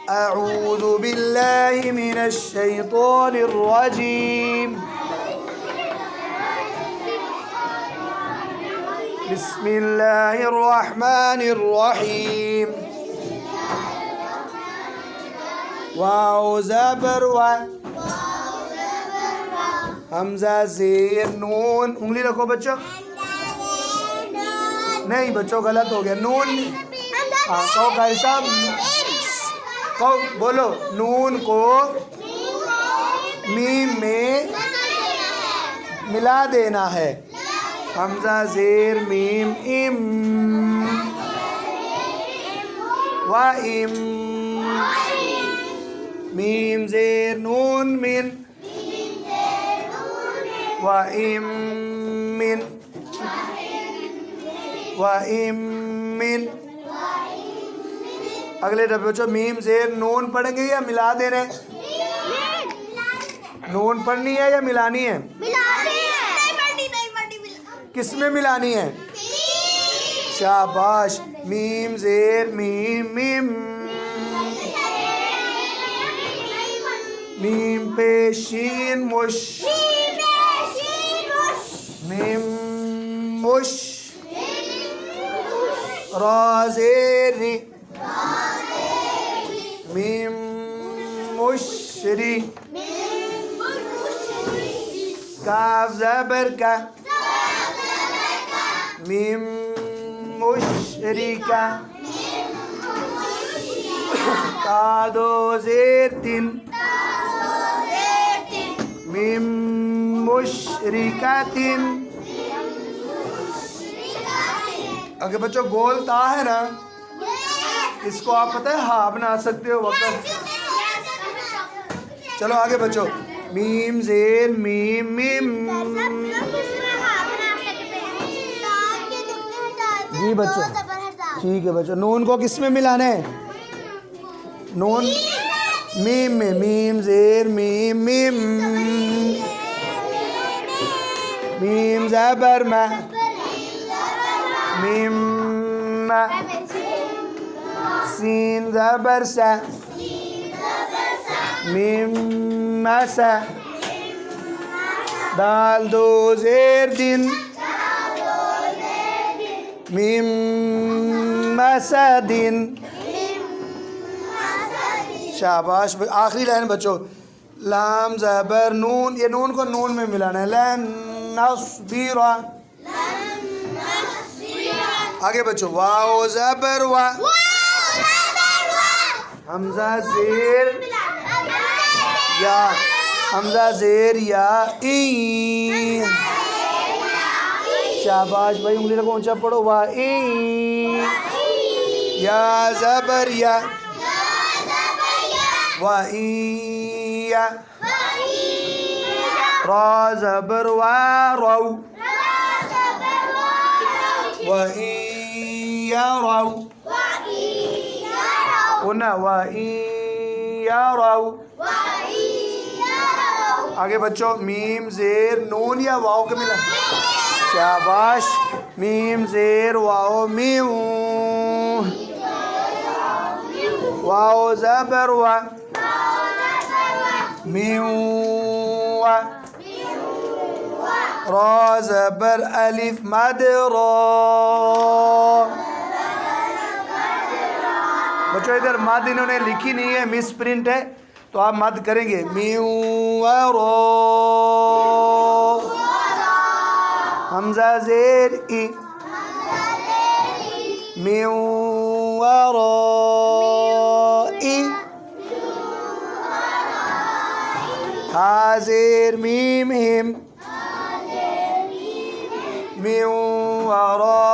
अऊज़ु बिल्लाहि मिनश शैतानिर रजीम। बिस्मिल्लाहिर रहमानिर रहीम। वाव ज़बर वा, हमज़ा ज़ेर नून। उंगली रखो बच्चों। नहीं बच्चों गलत हो गया। नून हाँ कहो भाई साहब, कहो बोलो। नून को मीम में मिला देना है। हमज़ा ज़ेर मीम इम व इम। मीम ज़ेर नून मिन व इम मिन व इम मिन। अगले डब्बे बच्चों मीम ज़ेर नून पढ़ेंगे या मिला दे रहे हैं? नून पढ़नी है या मिलानी है? किस में मिलानी है? शाबाश। मीम ज़ेर मीम मिम। मीम पे शीन मुश। मीम मुश। रा ज़ेर री। मीम मुशरी। काफ ज़बर का। मीम मुशरिका। ता दो ज़ेर तीन। मीम मुशरिकातिन। अगर बच्चों गोल ता है ना, इसको आप पता है हा बना सकते हो वक्त। चलो आगे बच्चों। मीम ज़ेर मीम मिम। जी बच्चों ठीक है बच्चों। नून को किस में मिलाना है? नून मीम में। मीम ज़ेर मीम मिम। मीम ज़बर मा। मीम मा। सीन ज़बर सा। मीम मसा। दाल दो ज़ेर दिन। मीम मसादिन। शाबाश। आखिरी लाइन बच्चों। लाम ज़बर नून। ये नून को नून में मिलाना है। लन नस्बिरा। आगे बच्चों। वाव ज़बर वा। हमज़ा ज़ेर या। हमज़ा ज़ेर या ई। शाबाश भाई। उंगली रखो ऊंचा पढ़ो। वा ई। या ज़बर या। वा ई या। रा ज़बर वा रौ। वा ई या रौ। पुनः वा ई या रौ। आगे बच्चों। मीम ज़ेर नून या वाव के मिला। शाबाश। मीम ज़ेर वाव मीम। वाव ज़बर वा। मीम वा। रा ज़बर अलिफ मद रा। बच्चों इधर मद इन्होंने लिखी नहीं है, मिस प्रिंट है, तो आप मद करेंगे। मीम व रो। हमज़ा ज़ेर ई। मीम व रो ई। हा ज़ेर मीम हिम। मीम व रो